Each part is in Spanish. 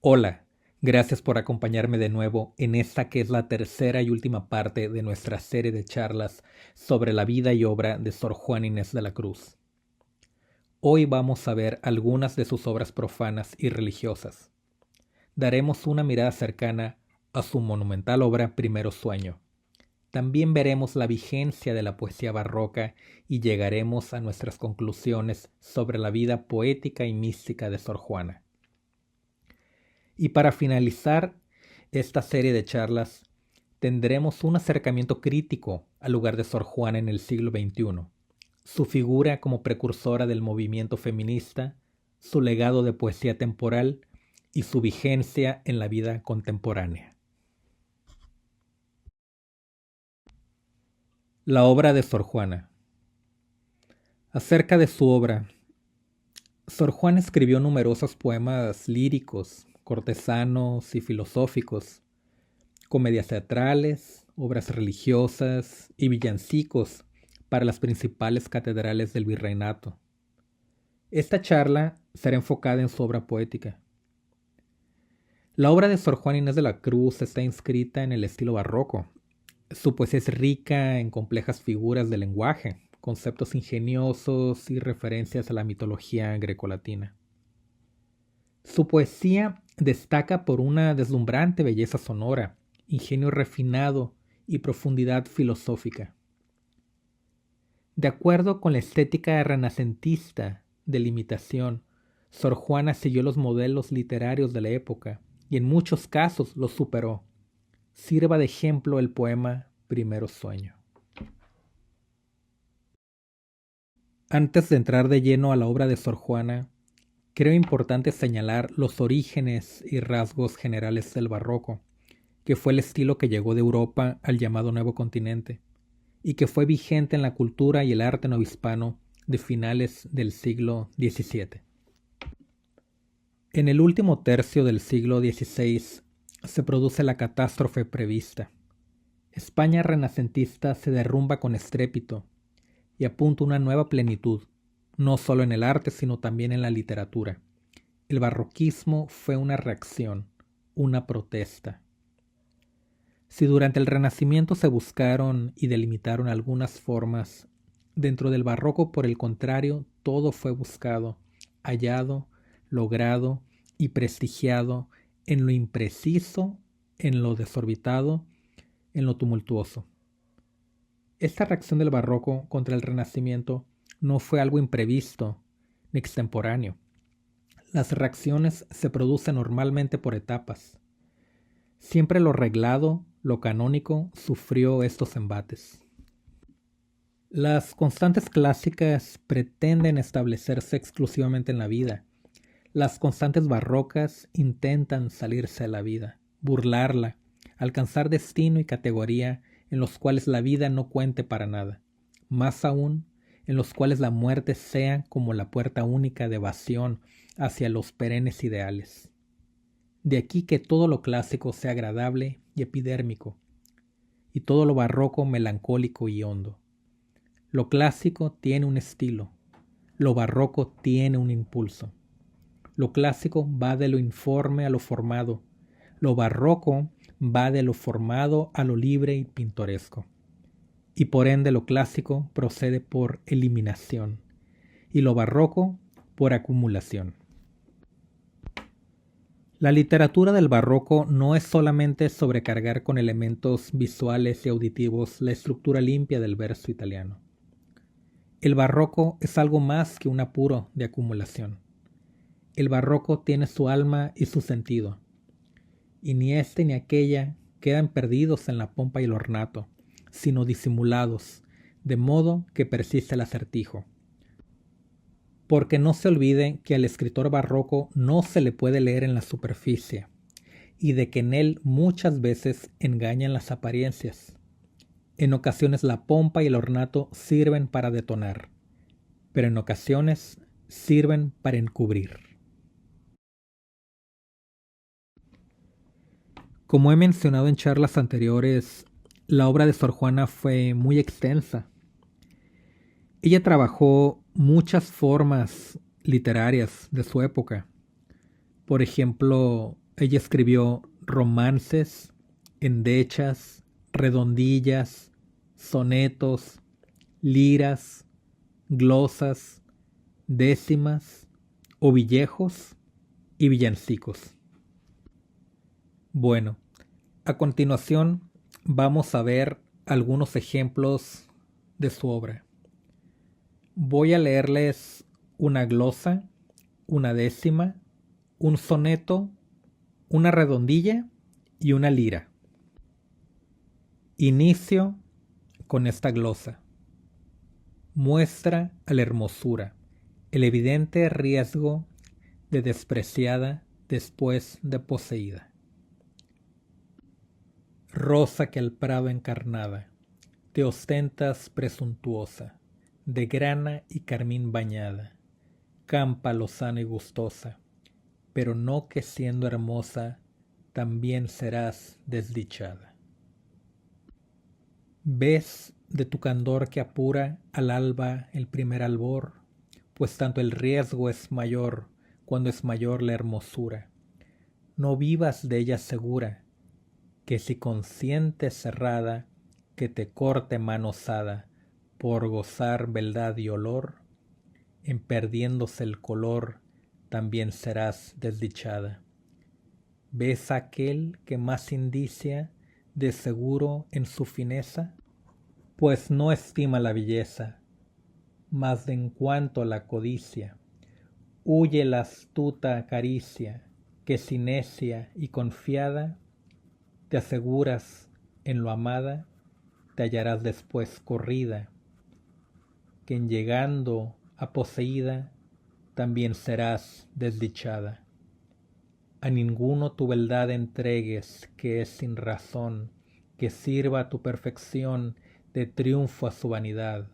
Hola, gracias por acompañarme de nuevo en esta que es la tercera y última parte de nuestra serie de charlas sobre la vida y obra de Sor Juana Inés de la Cruz. Hoy vamos a ver algunas de sus obras profanas y religiosas. Daremos una mirada cercana a su monumental obra Primero Sueño. También veremos la vigencia de la poesía barroca y llegaremos a nuestras conclusiones sobre la vida poética y mística de Sor Juana. Y para finalizar esta serie de charlas, tendremos un acercamiento crítico al lugar de Sor Juana en el siglo XXI, su figura como precursora del movimiento feminista, su legado de poesía temporal y su vigencia en la vida contemporánea. La obra de Sor Juana. Acerca de su obra, Sor Juana escribió numerosos poemas líricos, cortesanos y filosóficos, comedias teatrales, obras religiosas y villancicos para las principales catedrales del virreinato. Esta charla será enfocada en su obra poética. La obra de Sor Juana Inés de la Cruz está inscrita en el estilo barroco. Su poesía es rica en complejas figuras de lenguaje, conceptos ingeniosos y referencias a la mitología grecolatina. Su poesía destaca por una deslumbrante belleza sonora, ingenio refinado y profundidad filosófica. De acuerdo con la estética renacentista de la imitación, Sor Juana siguió los modelos literarios de la época y en muchos casos los superó. Sirva de ejemplo el poema Primero Sueño. Antes de entrar de lleno a la obra de Sor Juana, creo importante señalar los orígenes y rasgos generales del barroco, que fue el estilo que llegó de Europa al llamado Nuevo Continente, y que fue vigente en la cultura y el arte novohispano de finales del siglo XVII. En el último tercio del siglo XVI se produce la catástrofe prevista. España renacentista se derrumba con estrépito y apunta una nueva plenitud, no solo en el arte sino también en la literatura. El barroquismo fue una reacción, una protesta. Si durante el Renacimiento se buscaron y delimitaron algunas formas, dentro del barroco, por el contrario, todo fue buscado, hallado, logrado y prestigiado en lo impreciso, en lo desorbitado, en lo tumultuoso. Esta reacción del barroco contra el Renacimiento no fue algo imprevisto ni extemporáneo. Las reacciones se producen normalmente por etapas. Siempre lo reglado, lo canónico, sufrió estos embates. Las constantes clásicas pretenden establecerse exclusivamente en la vida. Las constantes barrocas intentan salirse de la vida, burlarla, alcanzar destino y categoría en los cuales la vida no cuente para nada. Más aún, en los cuales la muerte sea como la puerta única de evasión hacia los perennes ideales. De aquí que todo lo clásico sea agradable y epidérmico, y todo lo barroco melancólico y hondo. Lo clásico tiene un estilo, lo barroco tiene un impulso. Lo clásico va de lo informe a lo formado, lo barroco va de lo formado a lo libre y pintoresco. Y por ende lo clásico procede por eliminación, y lo barroco por acumulación. La literatura del barroco no es solamente sobrecargar con elementos visuales y auditivos la estructura limpia del verso italiano. El barroco es algo más que un apuro de acumulación. El barroco tiene su alma y su sentido, y ni este ni aquella quedan perdidos en la pompa y el ornato, sino disimulados, de modo que persiste el acertijo. Porque no se olvide que al escritor barroco no se le puede leer en la superficie, y de que en él muchas veces engañan las apariencias. En ocasiones la pompa y el ornato sirven para detonar, pero en ocasiones sirven para encubrir. Como he mencionado en charlas anteriores, la obra de Sor Juana fue muy extensa. Ella trabajó muchas formas literarias de su época. Por ejemplo, Ella escribió romances, endechas, redondillas, sonetos, liras, glosas, décimas, ovillejos y villancicos. Bueno, a continuación vamos a ver algunos ejemplos de su obra. Voy a leerles una glosa, una décima, un soneto, una redondilla y una lira. Inicio con esta glosa. Muestra a la hermosura el evidente riesgo de despreciada después de poseída. Rosa que al prado encarnada, te ostentas presuntuosa, de grana y carmín bañada, campa lozana y gustosa, pero no que siendo hermosa, también serás desdichada. Ves de tu candor que apura al alba el primer albor, pues tanto el riesgo es mayor cuando es mayor la hermosura. No vivas de ella segura, que si consciente cerrada, que te corte mano osada, por gozar beldad y olor, en perdiéndose el color, también serás desdichada. ¿Ves aquel que más indicia de seguro en su fineza? Pues no estima la belleza, mas de en cuanto a la codicia, huye la astuta caricia, que si necia y confiada, te aseguras en lo amada, te hallarás después corrida, que en llegando a poseída, también serás desdichada. A ninguno tu beldad entregues, que es sin razón, que sirva a tu perfección de triunfo a su vanidad.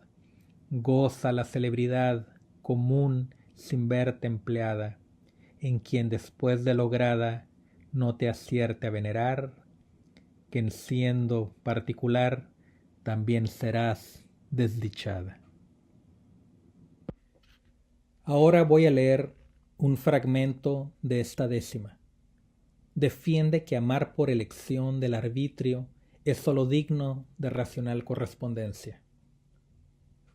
Goza la celebridad común sin verte empleada, en quien después de lograda no te acierte a venerar, que en siendo particular también serás desdichada. Ahora voy a leer un fragmento de esta décima. Defiende que amar por elección del arbitrio es sólo digno de racional correspondencia.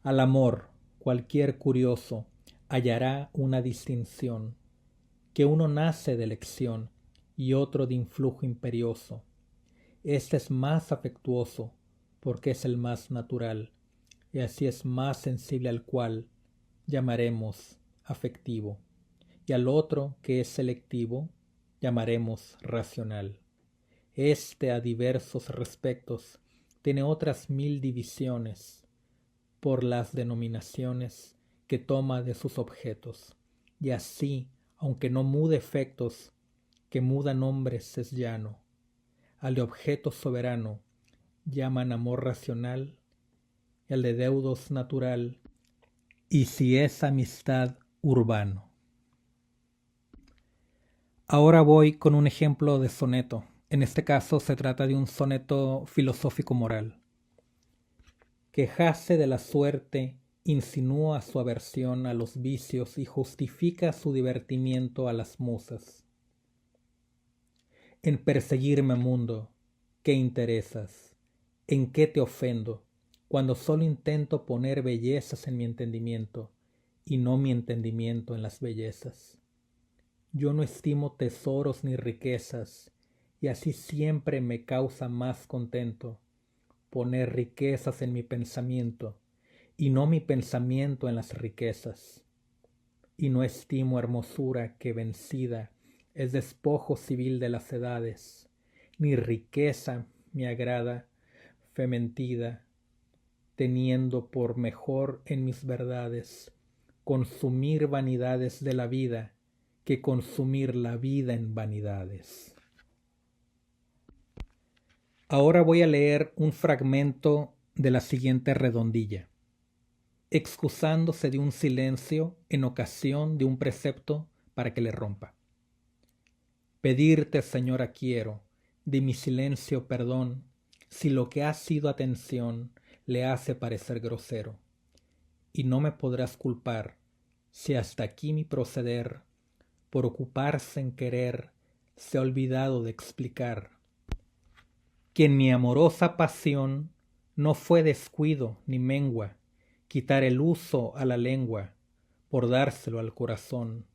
Al amor, cualquier curioso hallará una distinción, que uno nace de elección y otro de influjo imperioso. Este es más afectuoso porque es el más natural, y así es más sensible al cual llamaremos afectivo, y al otro que es selectivo llamaremos racional. Este a diversos respectos tiene otras 1000 divisiones por las denominaciones que toma de sus objetos, y así, aunque no mude efectos, que muda nombres es llano. Al de objeto soberano llaman amor racional, y al de deudos natural, y si es amistad urbano. Ahora voy con un ejemplo de soneto. En este caso se trata de un soneto filosófico moral. Quejase de la suerte, insinúa su aversión a los vicios y justifica su divertimiento a las musas. En perseguirme, mundo, ¿qué interesas? ¿En qué te ofendo? Cuando solo intento poner bellezas en mi entendimiento y no mi entendimiento en las bellezas. Yo no estimo tesoros ni riquezas, y así siempre me causa más contento poner riquezas en mi pensamiento, y no mi pensamiento en las riquezas. Y no estimo hermosura que vencida es despojo civil de las edades, ni riqueza me agrada fementida, teniendo por mejor en mis verdades consumir vanidades de la vida, que consumir la vida en vanidades. Ahora voy a leer un fragmento de la siguiente redondilla, excusándose de un silencio en ocasión de un precepto para que le rompa. Pedirte, Señora, quiero, de mi silencio perdón, si lo que ha sido atención le hace parecer grosero. Y no me podrás culpar, si hasta aquí mi proceder, por ocuparse en querer se ha olvidado de explicar que en mi amorosa pasión no fue descuido ni mengua quitar el uso a la lengua por dárselo al corazón,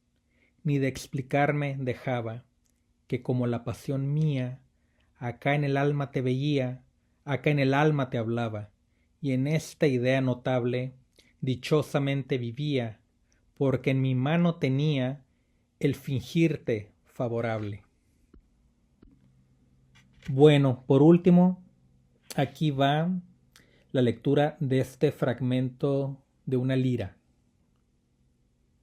ni de explicarme dejaba que como la pasión mía acá en el alma te veía, acá en el alma te hablaba, y en esta idea notable dichosamente vivía, porque en mi mano tenía el fingirte favorable. Bueno, por último, aquí va la lectura de este fragmento de una lira,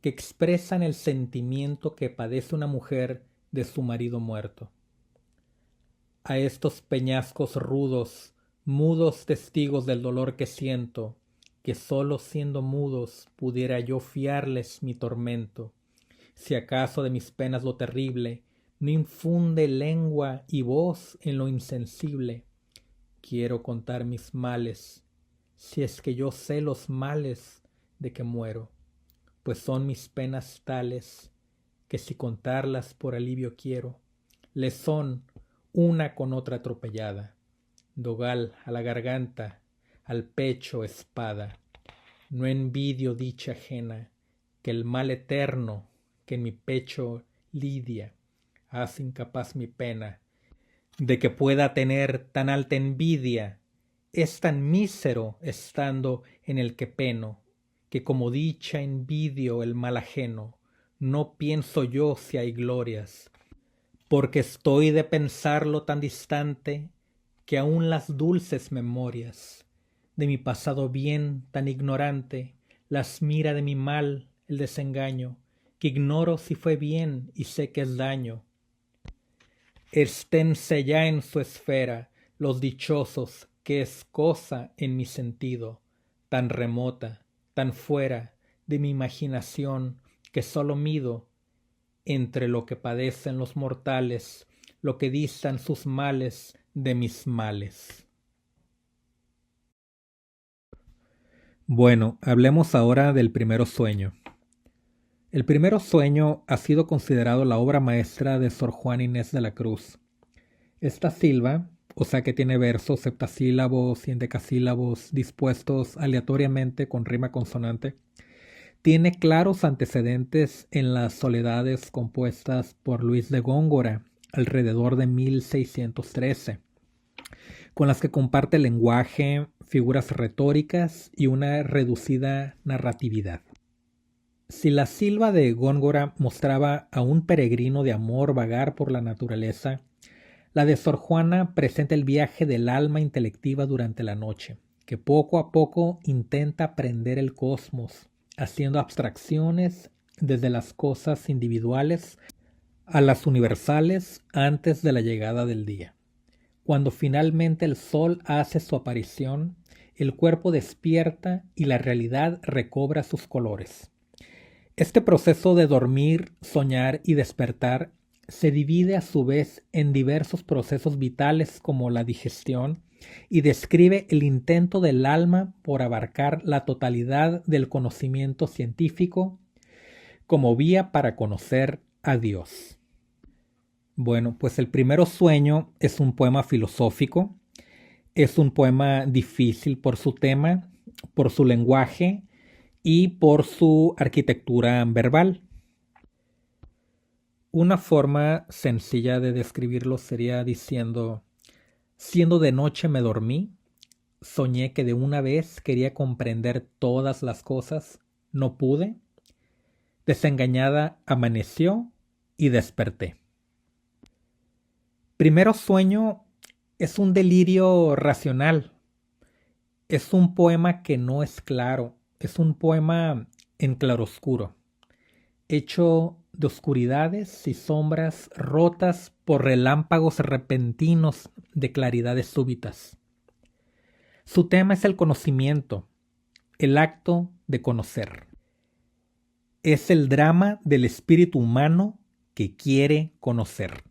que expresan el sentimiento que padece una mujer de su marido muerto. A estos peñascos rudos, mudos testigos del dolor que siento, que sólo siendo mudos pudiera yo fiarles mi tormento, si acaso de mis penas lo terrible no infunde lengua y voz en lo insensible. Quiero contar mis males, si es que yo sé los males de que muero, pues son mis penas tales, que si contarlas por alivio quiero, les son una con otra atropellada, dogal a la garganta, al pecho espada. No envidio dicha ajena, que el mal eterno que en mi pecho lidia, hace incapaz mi pena, de que pueda tener tan alta envidia, es tan mísero estando en el que peno, que como dicha envidio el mal ajeno, no pienso yo si hay glorias, porque estoy de pensarlo tan distante, que aun las dulces memorias de mi pasado bien tan ignorante, las mira de mi mal el desengaño, que ignoro si fue bien y sé que es daño. Esténse ya en su esfera los dichosos, que es cosa en mi sentido, tan remota, tan fuera de mi imaginación, que sólo mido entre lo que padecen los mortales, lo que distan sus males de mis males. Bueno, hablemos ahora del Primero Sueño. El Primero Sueño ha sido considerado la obra maestra de Sor Juana Inés de la Cruz. Esta silva, o sea que tiene versos septasílabos y endecasílabos dispuestos aleatoriamente con rima consonante, tiene claros antecedentes en las soledades compuestas por Luis de Góngora alrededor de 1613, con las que comparte lenguaje, figuras retóricas y una reducida narratividad. Si la silva de Góngora mostraba a un peregrino de amor vagar por la naturaleza, la de Sor Juana presenta el viaje del alma intelectiva durante la noche, que poco a poco intenta aprender el cosmos, haciendo abstracciones desde las cosas individuales a las universales antes de la llegada del día. Cuando finalmente el sol hace su aparición, el cuerpo despierta y la realidad recobra sus colores. Este proceso de dormir, soñar y despertar se divide a su vez en diversos procesos vitales como la digestión y describe el intento del alma por abarcar la totalidad del conocimiento científico como vía para conocer a Dios. Bueno, pues el Primero Sueño es un poema filosófico, es un poema difícil por su tema, por su lenguaje y por su arquitectura verbal. Una forma sencilla de describirlo sería diciendo: siendo de noche me dormí, soñé que de una vez quería comprender todas las cosas, no pude, desengañada amaneció y desperté. Primero Sueño es un delirio racional, es un poema que no es claro, es un poema en claroscuro, hecho de oscuridades y sombras rotas por relámpagos repentinos de claridades súbitas. Su tema es el conocimiento, el acto de conocer. Es el drama del espíritu humano que quiere conocer.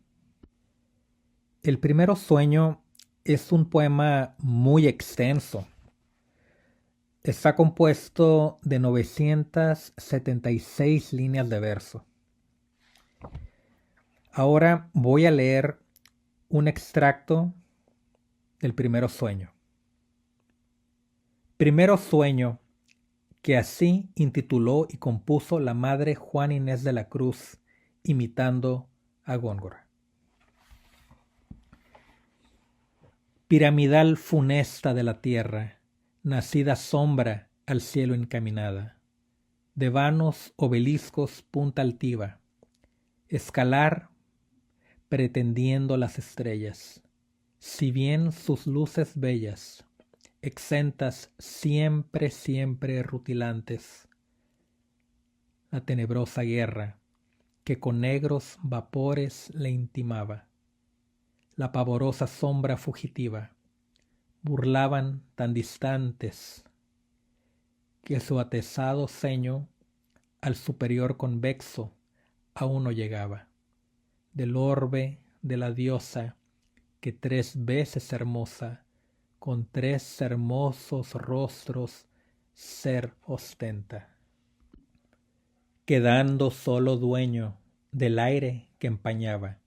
El Primero Sueño es un poema muy extenso. Está compuesto de 976 líneas de verso. Ahora voy a leer un extracto del Primero Sueño. Primero Sueño, que así intituló y compuso la madre Juana Inés de la Cruz, imitando a Góngora. Piramidal funesta de la tierra, nacida sombra al cielo encaminada, de vanos obeliscos punta altiva, escalar pretendiendo las estrellas, si bien sus luces bellas, exentas siempre, siempre rutilantes, la tenebrosa guerra que con negros vapores le intimaba, la pavorosa sombra fugitiva, burlaban tan distantes que su atezado ceño al superior convexo aún no llegaba, del orbe de la diosa que 3 veces hermosa, con 3 hermosos rostros ser ostenta, quedando solo dueño del aire que empañaba,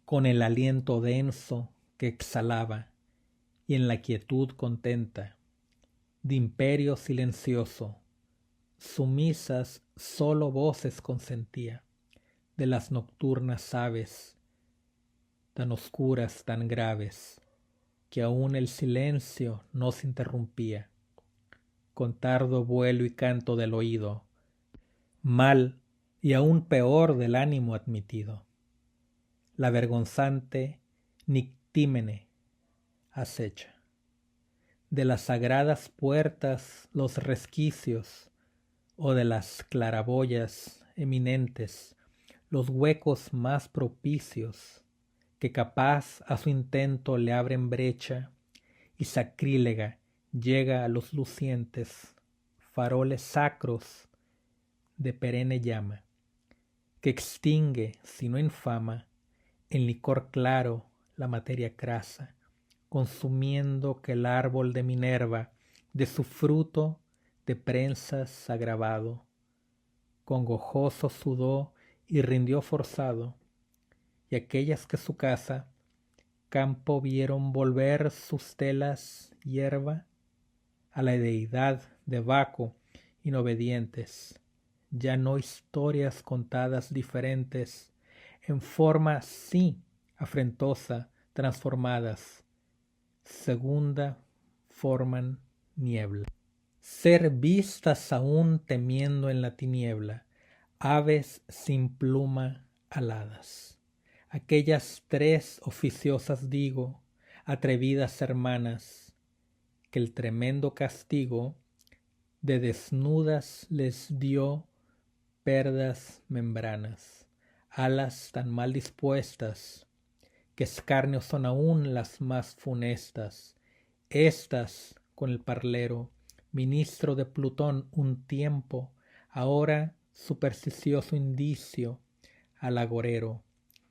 con el aliento denso que exhalaba, y en la quietud contenta, de imperio silencioso, sumisas solo voces consentía, de las nocturnas aves, tan oscuras, tan graves, que aún el silencio no se interrumpía, con tardo vuelo y canto del oído, mal y aún peor del ánimo admitido, la vergonzante Nictímene acecha. De las sagradas puertas los resquicios, o de las claraboyas eminentes, los huecos más propicios, que capaz a su intento le abren brecha, y sacrílega llega a los lucientes faroles sacros de perenne llama, que extingue, si no infama, en licor claro la materia crasa, consumiendo que el árbol de Minerva de su fruto de prensas agravado, congojoso sudó y rindió forzado, y aquellas que su casa campo vieron volver sus telas hierba a la deidad de Baco inobedientes, ya no historias contadas diferentes, en forma sí afrentosa transformadas, segunda forman niebla. Ser vistas aún temiendo en la tiniebla, aves sin pluma aladas. Aquellas 3 oficiosas digo, atrevidas hermanas, que el tremendo castigo de desnudas les dio perdas membranas, alas tan mal dispuestas, que escarnio son aún las más funestas, estas con el parlero, ministro de Plutón un tiempo, ahora supersticioso indicio al agorero,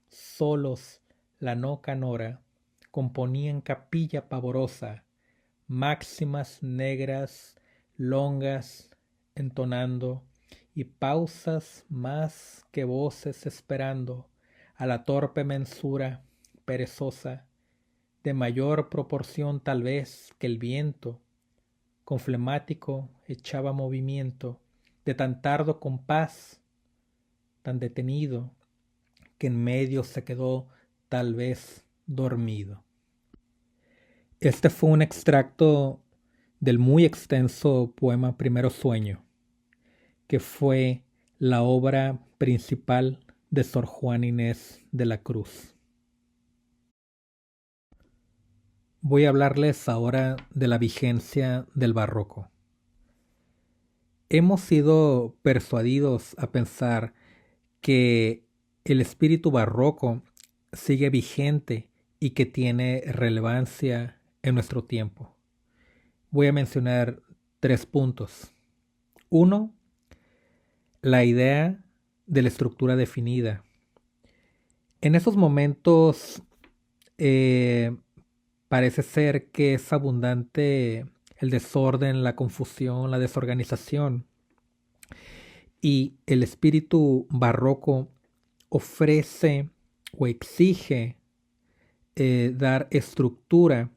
solos la no canora, componían capilla pavorosa, máximas negras, longas, entonando, y pausas más que voces esperando, a la torpe mensura perezosa, de mayor proporción tal vez que el viento, con flemático echaba movimiento, de tan tardo compás, tan detenido, que en medio se quedó tal vez dormido. Este fue un extracto del muy extenso poema Primero Sueño, que fue la obra principal de Sor Juana Inés de la Cruz. Voy a hablarles ahora de la vigencia del barroco. Hemos sido persuadidos a pensar que el espíritu barroco sigue vigente y que tiene relevancia en nuestro tiempo. Voy a mencionar 3 puntos. 1. La idea de la estructura definida. En esos momentos parece ser que es abundante el desorden, la confusión, la desorganización. Y el espíritu barroco ofrece o exige dar estructura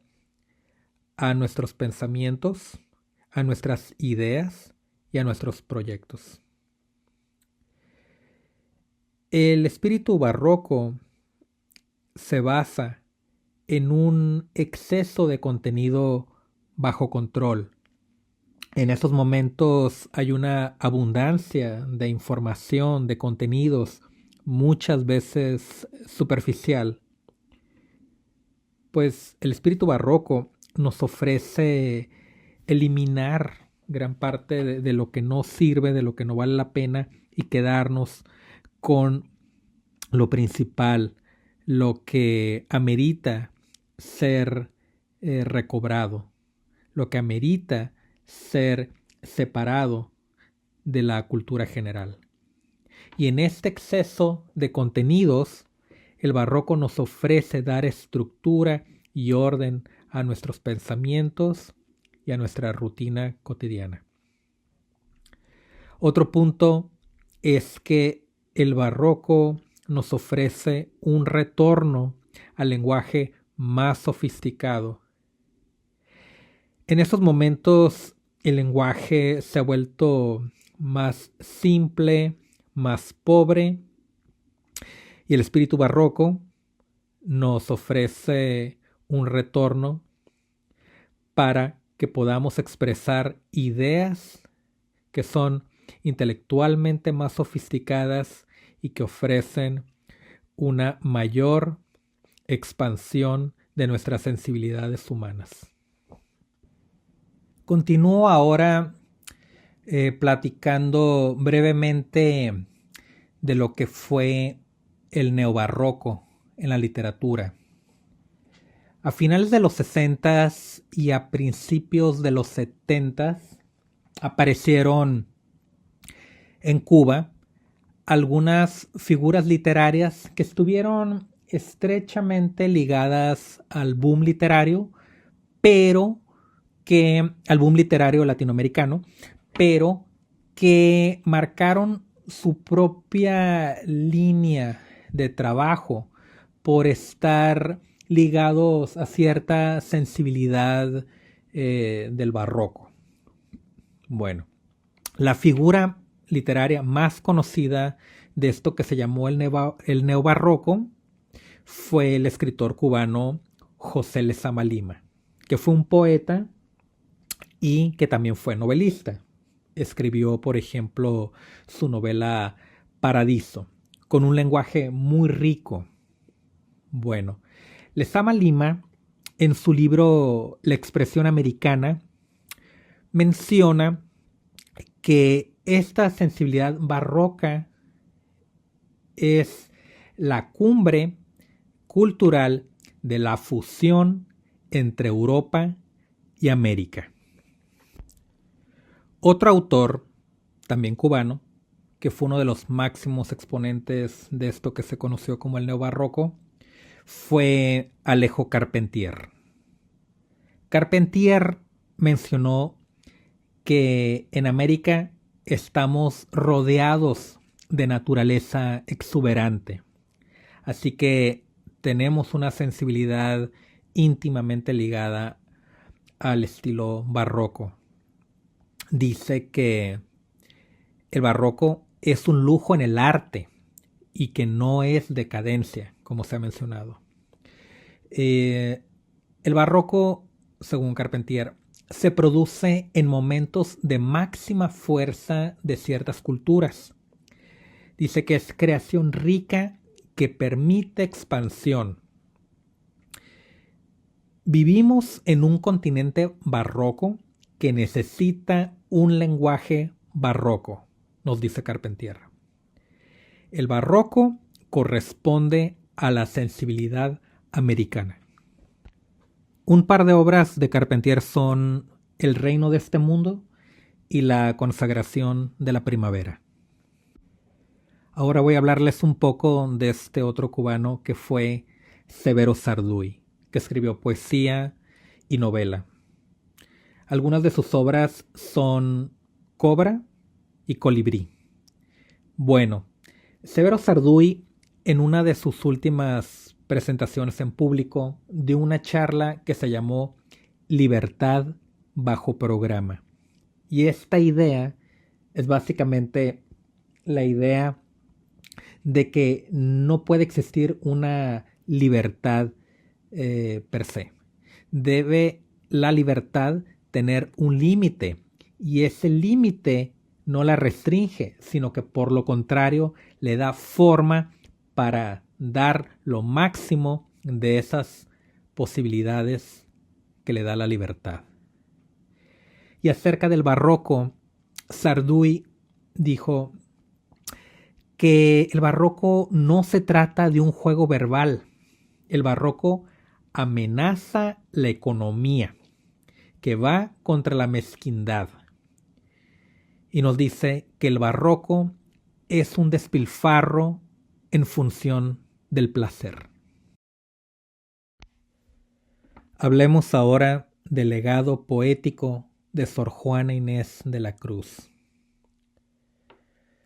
a nuestros pensamientos, a nuestras ideas y a nuestros proyectos. El espíritu barroco se basa en un exceso de contenido bajo control. En estos momentos hay una abundancia de información, de contenidos, muchas veces superficial. Pues el espíritu barroco nos ofrece eliminar gran parte de lo que no sirve, de lo que no vale la pena, y quedarnos con lo principal, lo que amerita ser recobrado, lo que amerita ser separado de la cultura general. Y en este exceso de contenidos, el barroco nos ofrece dar estructura y orden a nuestros pensamientos y a nuestra rutina cotidiana. Otro punto es que el barroco nos ofrece un retorno al lenguaje más sofisticado. En estos momentos el lenguaje se ha vuelto más simple, más pobre, y el espíritu barroco nos ofrece un retorno para que podamos expresar ideas que son intelectualmente más sofisticadas y que ofrecen una mayor expansión de nuestras sensibilidades humanas. Continúo ahora platicando brevemente de lo que fue el neobarroco en la literatura. A finales de los 60s y a principios de los 70s aparecieron en Cuba algunas figuras literarias que estuvieron estrechamente ligadas al boom literario, al boom literario latinoamericano, pero que marcaron su propia línea de trabajo por estar ligados a cierta sensibilidad del barroco. Bueno, la figura literaria más conocida de esto que se llamó el neobarroco fue el escritor cubano José Lezama Lima, que fue un poeta y que también fue novelista. Escribió, por ejemplo, su novela Paradiso, con un lenguaje muy rico. Bueno, Lezama Lima, en su libro La expresión americana, menciona que esta sensibilidad barroca es la cumbre cultural de la fusión entre Europa y América. Otro autor, también cubano, que fue uno de los máximos exponentes de esto que se conoció como el neobarroco, fue Alejo Carpentier. Carpentier mencionó que en América estamos rodeados de naturaleza exuberante, así que tenemos una sensibilidad íntimamente ligada al estilo barroco. Dice que el barroco es un lujo en el arte y que no es decadencia, como se ha mencionado. El barroco, según Carpentier, se produce en momentos de máxima fuerza de ciertas culturas. Dice que es creación rica que permite expansión. Vivimos en un continente barroco que necesita un lenguaje barroco, nos dice Carpentier. El barroco corresponde a la sensibilidad americana. Un par de obras de Carpentier son El reino de este mundo y La consagración de la primavera. Ahora voy a hablarles un poco de este otro cubano que fue Severo Sarduy, que escribió poesía y novela. Algunas de sus obras son Cobra y Colibrí. Bueno, Severo Sarduy en una de sus últimas presentaciones en público dio una charla que se llamó Libertad bajo programa. Y esta idea es básicamente la idea de que no puede existir una libertad per se. Debe la libertad tener un límite y ese límite no la restringe, sino que por lo contrario le da forma para dar lo máximo de esas posibilidades que le da la libertad. Y acerca del barroco, Sarduy dijo que el barroco no se trata de un juego verbal. El barroco amenaza la economía, que va contra la mezquindad. Y nos dice que el barroco es un despilfarro en función del placer. Hablemos ahora del legado poético de Sor Juana Inés de la Cruz.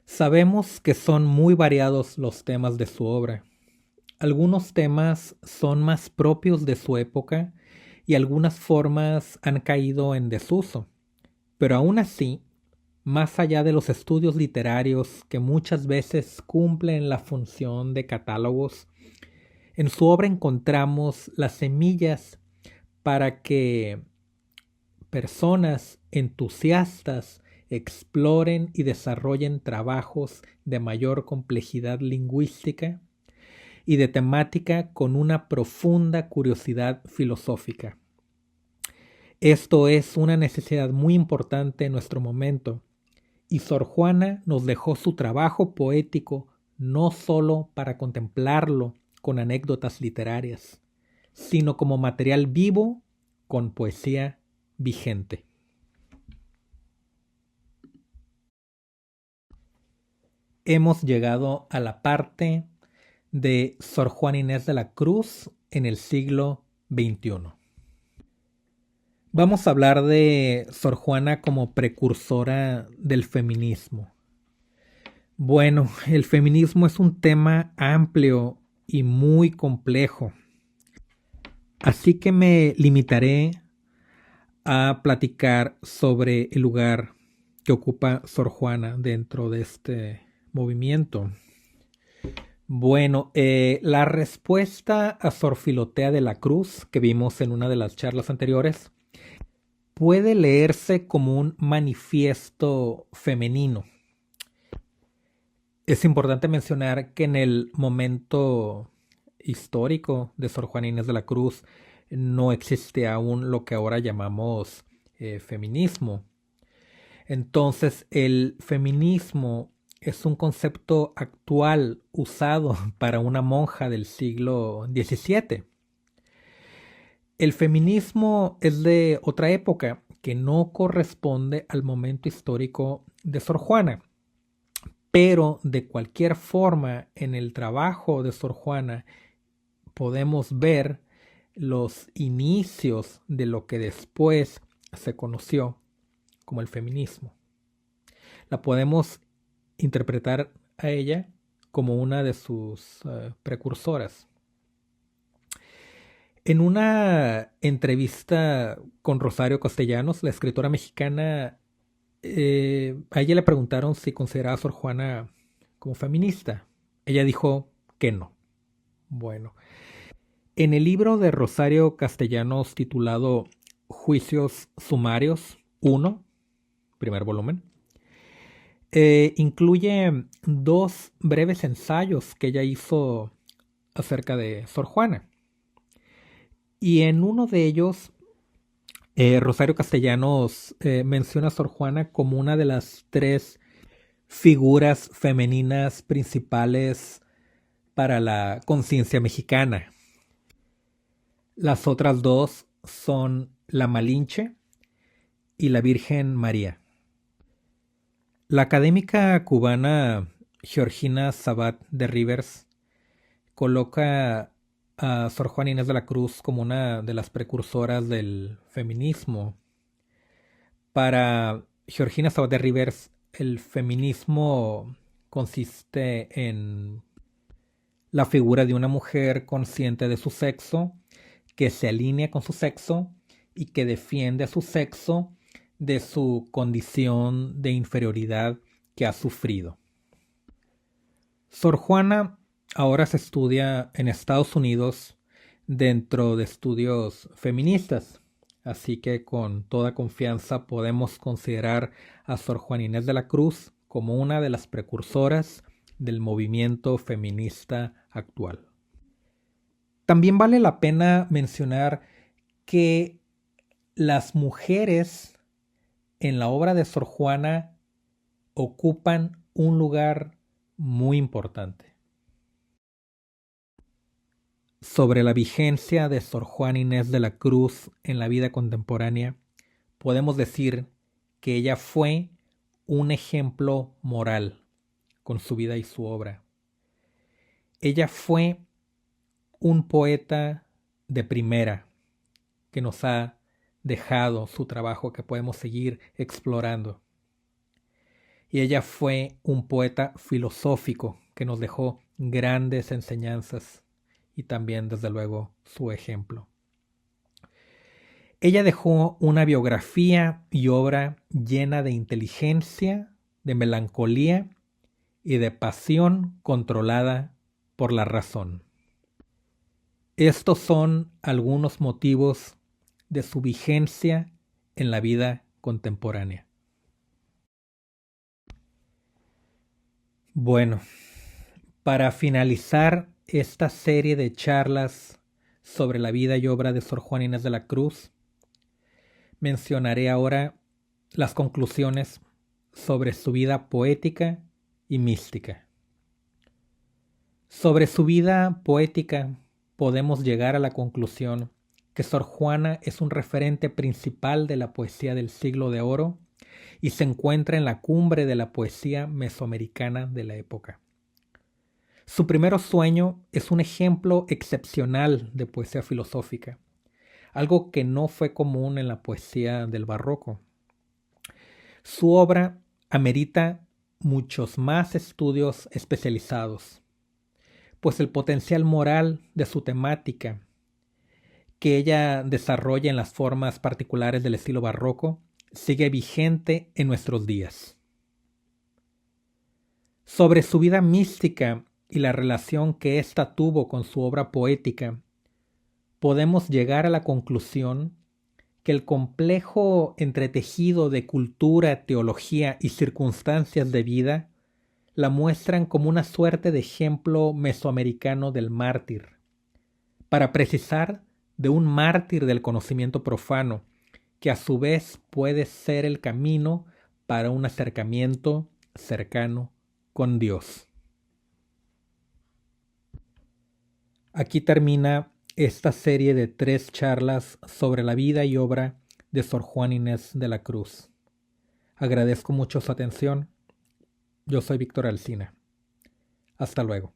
Sabemos que son muy variados los temas de su obra. Algunos temas son más propios de su época y algunas formas han caído en desuso. Pero aún así, más allá de los estudios literarios que muchas veces cumplen la función de catálogos, en su obra encontramos las semillas para que personas entusiastas exploren y desarrollen trabajos de mayor complejidad lingüística y de temática con una profunda curiosidad filosófica. Esto es una necesidad muy importante en nuestro momento, y Sor Juana nos dejó su trabajo poético no solo para contemplarlo con anécdotas literarias, sino como material vivo con poesía vigente. Hemos llegado a la parte de Sor Juana Inés de la Cruz en el siglo XXI. Vamos a hablar de Sor Juana como precursora del feminismo. Bueno, el feminismo es un tema amplio y muy complejo, así que me limitaré a platicar sobre el lugar que ocupa Sor Juana dentro de este movimiento. Bueno, la respuesta a Sor Filotea de la Cruz, que vimos en una de las charlas anteriores, puede leerse como un manifiesto femenino. Es importante mencionar que en el momento histórico de Sor Juana Inés de la Cruz no existe aún lo que ahora llamamos feminismo. Entonces, el feminismo es un concepto actual usado para una monja del siglo XVII. El feminismo es de otra época que no corresponde al momento histórico de Sor Juana. Pero de cualquier forma, en el trabajo de Sor Juana podemos ver los inicios de lo que después se conoció como el feminismo. La podemos interpretar a ella como una de sus precursoras. En una entrevista con Rosario Castellanos, la escritora mexicana, a ella le preguntaron si consideraba a Sor Juana como feminista. Ella dijo que no. Bueno, en el libro de Rosario Castellanos titulado Juicios Sumarios 1, primer volumen, incluye dos breves ensayos que ella hizo acerca de Sor Juana. Y en uno de ellos, Rosario Castellanos menciona a Sor Juana como una de las tres figuras femeninas principales para la conciencia mexicana. Las otras dos son la Malinche y la Virgen María. La académica cubana Georgina Sabat de Rivers coloca a Sor Juana Inés de la Cruz como una de las precursoras del feminismo. Para Georgina Sabat de Rivers, el feminismo consiste en la figura de una mujer consciente de su sexo, que se alinea con su sexo y que defiende a su sexo de su condición de inferioridad que ha sufrido. Sor Juana ahora se estudia en Estados Unidos dentro de estudios feministas, así que con toda confianza podemos considerar a Sor Juana Inés de la Cruz como una de las precursoras del movimiento feminista actual. También vale la pena mencionar que las mujeres en la obra de Sor Juana ocupan un lugar muy importante. Sobre la vigencia de Sor Juana Inés de la Cruz en la vida contemporánea, podemos decir que ella fue un ejemplo moral con su vida y su obra. Ella fue un poeta de primera que nos ha dejado su trabajo que podemos seguir explorando. Y ella fue un poeta filosófico que nos dejó grandes enseñanzas y también, desde luego, su ejemplo. Ella dejó una biografía y obra llena de inteligencia, de melancolía y de pasión controlada por la razón. Estos son algunos motivos de su vigencia en la vida contemporánea. Bueno, para finalizar esta serie de charlas sobre la vida y obra de Sor Juana Inés de la Cruz, mencionaré ahora las conclusiones sobre su vida poética y mística. Sobre su vida poética podemos llegar a la conclusión que Sor Juana es un referente principal de la poesía del Siglo de Oro y se encuentra en la cumbre de la poesía mesoamericana de la época. Su primer sueño es un ejemplo excepcional de poesía filosófica, algo que no fue común en la poesía del barroco. Su obra amerita muchos más estudios especializados, pues el potencial moral de su temática, que ella desarrolla en las formas particulares del estilo barroco, sigue vigente en nuestros días. Sobre su vida mística y la relación que ésta tuvo con su obra poética, podemos llegar a la conclusión que el complejo entretejido de cultura, teología y circunstancias de vida la muestran como una suerte de ejemplo mesoamericano del mártir, para precisar de un mártir del conocimiento profano, que a su vez puede ser el camino para un acercamiento cercano con Dios. Aquí termina esta serie de 3 charlas sobre la vida y obra de Sor Juana Inés de la Cruz. Agradezco mucho su atención. Yo soy Víctor Alsina. Hasta luego.